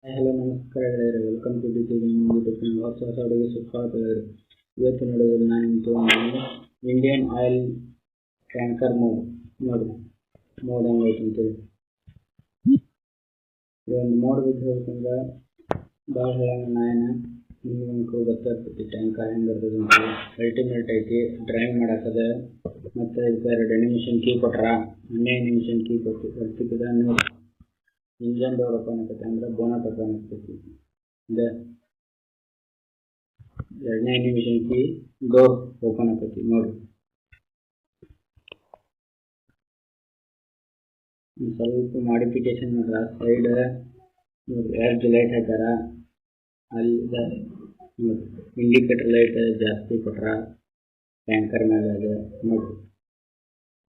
Hello ನಮಸ್ಕಾರ ಗೆಳೆಯರೆ, welcome to the YouTube channel. ಹೊಸ ಅಡುಗೆ ಸುಸ್ವಾಗತ ಗೆಳೆಯರೆ. ಇವತ್ತು ನೋಡೋದ್ರಲ್ಲಿ ನಾನು ಇಂಡಿಯನ್ ಆಯಿಲ್ ಟ್ಯಾಂಕರ್ ಮೋಡ್ ಹೆಂಗೈತೆ ಅಂತೇಳಿ ಈ ಒಂದು ಮೋಡ್ ಬಗ್ಗೆ ಹೇಳ್ಬೇಕಂದ್ರೆ ಭಾಳ ಹೇಳಂಗ ನಾಯನ ನಿಮ್ಗೆ ಗೊತ್ತಾಗ್ತೈತಿ ಟ್ಯಾಂಕರ್ ಹೆಂಗೆ ಬರ್ತದೆ ಅಂತೇಳಿ. ಅಲ್ಟಿಮೇಟ್ ಐತಿ, ಡ್ರೈವ್ ಮಾಡಾಕದ ಮತ್ತು ಇದಕ್ಕೆ 2 ನಿಮಿಷನ್ ಕೀ ಕೊಟ್ರ 12 ನಿಮಿಷನ್ ಕೀ ಕೊಟ್ಟಿದ್ದದ. ಇಂಜನ್ ಡೋರ್ ಓಪನ್ ಆಕೈತಿ ಅಂದ್ರೆ ಬೋನಟ್ ಓಪನ್ ಆಗ್ತೈತಿ. ಇದೆ 2ನೇ ನಿಮಿಷನ್ ಕೀ ಡೋರ್ ಓಪನ್ ಆಕೈತಿ ನೋಡ್ರಿ. ಸ್ವಲ್ಪ ಮಾಡಿಫಿಕೇಶನ್ ಮಾಡ್ರ, ಸೈಡ್ ಎಡ್ಜ್ ಲೈಟ್ ಹಾಕ್ಯಾರ, ಅಲ್ಲಿ ಇಂಡಿಕೇಟರ್ ಲೈಟ್ ಜಾಸ್ತಿ ಕೊಟ್ರ ಟ್ಯಾಂಕರ್ ಮೇಲೆ ಅದು ನೋಡ್ರಿ.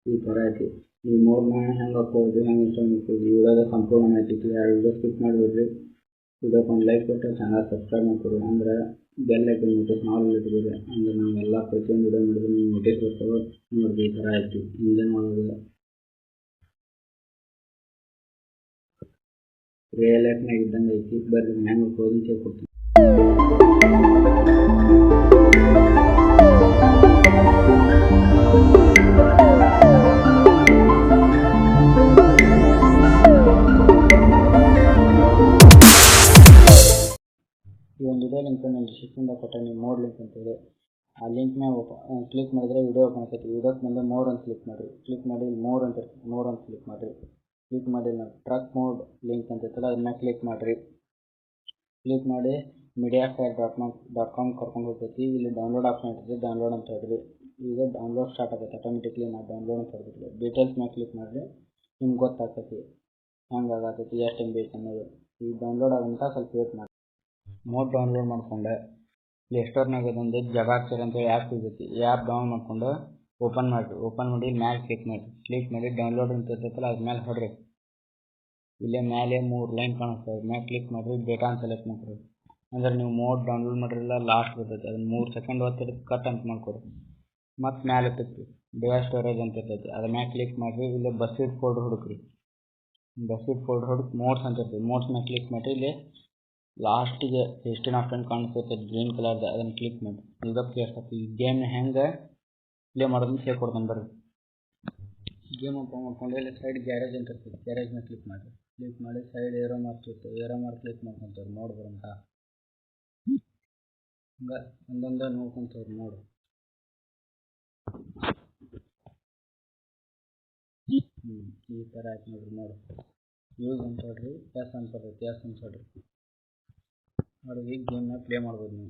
ಈ ಥರ ಐತಿ. ಈ ಮೋಡ್ನ ಹೆಂಗೆ ಹಾಕೋದು, ಹೆಂಗೆ ಇನ್ಸ್ಟಾಲ್ ಮಾಡ್ಕೋದು, ವಿಡಿಯೋದ ಸಂಪೂರ್ಣ ಮಾಹಿತಿ ಐತಿ. ಯಾರು ವಿಡಿಯೋ ಸ್ಕಿಪ್ ಮಾಡಿಬಿಡ್ರಿ. ವಿಡಿಯೋಕ್ಕೆ ಒಂದು ಲೈಕ್ ಕೊಟ್ಟು ಚಾನಲ್ ಸಬ್ಸ್ಕ್ರೈಬ್ ಮಾಡ್ಕೊಡಿ. ಅಂದ್ರೆ ಬೆಲ್ ಐಕನ್ ನೋಟಿಸ್ ನಾಲ್ ಇಟ್ಬಿಡ್ರಿ. ಅಂದ್ರೆ ನಾವೆಲ್ಲ ಪ್ರತಿಯೊಂದು ವಿಡಿಯೋ ಮಾಡಿದ್ರೆ ನಿಮ್ಗೆ ನೋಟಿಸ್ ಬರ್ತಾವೆ. ನೋಡಿರಿ ಈ ಥರ ಐತಿ ಇಂಜನ್ ಒಳಗೆ. ರಿಯಲ್ ಲೈಫ್ನಾಗ ಇದ್ದಂಗೆ ಐತಿ. ಬರ್ರಿ ಹೆಂಗೆ ಹಾಕೋದು ಅಂತ ಹೇಳ್ಕೊಡ್ತೀನಿ. ಈ ಒಂದು ವಿಡಿಯೋ ಲಿಂಕ್ ನಾನು ಡಿಸ್ಕ್ರಿಪ್ಷನ್ದಾಗ ಕೊಟ್ಟೆ, ನೀವು ಮೋಡ್ ಲಿಂಕ್ ಅಂತೇಳಿ. ಆ ಲಿಂಕ್ ಮ್ಯಾಗ ಕ್ಲಿಕ್ ಮಾಡಿದ್ರೆ ವಿಡಿಯೋ ಓಪನ್ ಆಗ್ತೈತಿ. ವಿಡಿಯೋಕ್ಕೆ ಬಂದು ಮೋಡ್ ಅಂತ ಕ್ಲಿಕ್ ಮಾಡಿರಿ. ಕ್ಲಿಕ್ ಮಾಡಿ ಮೋಡ್ ಅಂತ ಇರ್ತೈತಿ, ಮೋಡ್ ಅಂತ ಕ್ಲಿಕ್ ಮಾಡಿರಿ. ಕ್ಲಿಕ್ ಮಾಡಿ ನಾವು ಟ್ರಕ್ ಮೋಡ್ ಲಿಂಕ್ ಅಂತ ಇರ್ತಲ್ಲ ಅದನ್ನ ಕ್ಲಿಕ್ ಮಾಡಿರಿ. ಕ್ಲಿಕ್ ಮಾಡಿ mediafire.com ಕರ್ಕೊಂಡು ಹೋಗ್ತೈತಿ. ಇಲ್ಲಿ ಡೌನ್ಲೋಡ್ ಆಪ್ಷನ್ ಇರ್ತೈತಿ, ಡೌನ್ಲೋಡ್ ಅಂತ ಹೇಳ್ರಿ. ಈಗ ಡೌನ್ಲೋಡ್ ಸ್ಟಾರ್ಟ್ ಆಗೈತೆ ಆಟೋಮೆಟಿಕ್ಲಿ. ನಾವು ಡೌನ್ಲೋಡ್ ಅಂತ ಹೇಳ್ತೀವಿ. ಡೀಟೇಲ್ಸ್ ಮ್ಯಾಗ ಕ್ಲಿಕ್ ಮಾಡಿರಿ, ನಿಮ್ಗೆ ಗೊತ್ತಾಗ್ತೈತಿ ಹೆಂಗೆ ಆಗತೈತಿ, ಎಷ್ಟು MB ಐತೆ ಅನ್ನೋದು. ಈಗ ಡೌನ್ಲೋಡ್ ಆಗಂತ ಸ್ವಲ್ಪ ವೇಟ್ ಮಾಡಿ. ಮೋಡ್ ಡೌನ್ಲೋಡ್ ಮಾಡ್ಕೊಂಡೆ ಪ್ಲೇಸ್ಟೋರ್ನಾಗ ಅದೊಂದು ಜಗಾಕ್ಸರ್ ಅಂತೇಳಿ ಆ್ಯಪ್ ಸಿಗೈತಿ. ಈ ಆ್ಯಪ್ ಡೌನ್ ಮಾಡ್ಕೊಂಡು ಓಪನ್ ಮಾಡಿರಿ. ಓಪನ್ ಮಾಡಿ ಮ್ಯಾಲೆ ಕ್ಲಿಕ್ ಮಾಡಿರಿ. ಕ್ಲಿಕ್ ಮಾಡಿ ಡೌನ್ಲೋಡ್ ಅಂತ ಇರ್ತೈತಲ್ಲ ಅದ್ರ ಮೇಲೆ ಹೊಡ್ರಿ. ಇಲ್ಲೇ ಮೇಲೆ 3 ಲೈನ್ ಕಾಣಿಸ್ತವೆ. ಮ್ಯಾಲೆ ಕ್ಲಿಕ್ ಮಾಡಿರಿ, ಡೇಟಾ ಅಂತ ಸೆಲೆಕ್ಟ್ ಮಾಡ್ರಿ. ಅಂದ್ರೆ ನೀವು ಮೋಡ್ ಡೌನ್ಲೋಡ್ ಮಾಡಿರಲ್ಲ ಲಾಸ್ಟ್ ಬರ್ತೈತಿ, ಅದನ್ನ 3 ಸೆಕೆಂಡ್ ಒತ್ತಿರಿ, ಕಟ್ ಅಂತ ಮಾಡ್ಕೊರಿ. ಮತ್ತು ಮ್ಯಾಲೆ ಇರ್ತೈತಿ ಡಿವೈಸ್ ಸ್ಟೋರೇಜ್ ಅಂತ ಇರ್ತೈತಿ, ಅದ್ರ ಮ್ಯಾಲೆ ಕ್ಲಿಕ್ ಮಾಡಿರಿ. ಇಲ್ಲೇ ಬಸ್ಸಿಡ್ ಫೋಲ್ಡರ್ ಹುಡುಕ್ರಿ. ಬಸ್ಸಿಡ್ ಫೋಲ್ಡರ್ ಹುಡುಕಿ ಮೋಡ್ಸ್ ಅಂತ ಇರ್ತೈತಿ, ಮೋಡ್ಸ್ ಮ್ಯಾಲೆ ಕ್ಲಿಕ್ ಮಾಡಿರಿ. ಇಲ್ಲಿ ಲಾಸ್ಟಿಗೆ 16 ಆಪ್ಷನ್ ಕಾಣಿಸ್ತೈತೆ ಗ್ರೀನ್ ಕಲರ್ದು, ಅದನ್ನು ಕ್ಲಿಕ್ ಮಾಡಿ. ಈಗ ಪ್ಲೇ ಆಗ್ತೈತಿ. ಈ ಗೇಮ್ನ ಹೆಂಗೆ ಪ್ಲೇ ಮಾಡೋದನ್ನ ಹೇಳ್ಕೊಡ್ತಾನೆ ಬರ್ರಿ. ಗೇಮ್ ಓಪನ್ ಮಾಡ್ಕೊಂಡು ಇಲ್ಲಿ ಸೈಡ್ ಗ್ಯಾರೇಜ್ ಅಂತ ಇರ್ತೈತಿ, ಗ್ಯಾರೇಜ್ ಮೇಲೆ ಕ್ಲಿಕ್ ಮಾಡಿ. ಕ್ಲಿಕ್ ಮಾಡಿ ಸೈಡ್ ಏರೋ ಮಾರ್ಕ್ ಇರ್ತದೆ, ಏರೋ ಮಾರ್ಕ್ ಕ್ಲಿಕ್ ಮಾಡ್ಕೊಂತವ್ರು ಮೋಡ್ ಬರಂತ. ಹಂಗೆ ಒಂದೊಂದು ನೋಡ್ಕೊಂತವ್ರು ಮೋಡ್. ಈ ಥರ ಆಯ್ತು ನೋಡ್ರಿ ಮೋಡ್. ಯೂಸ್ ಅಂತ ಹೇಳ್ರಿ, ಎಸ್ ಅಂತ ಬರ್ತೈತಿ, ಎಸ್ ಅಂತ ಹೇಳ್ರಿ. ನೋಡಿ ಈಗ ಗೇಮ್ನ ಪ್ಲೇ ಮಾಡ್ಬೋದು ನೀವು.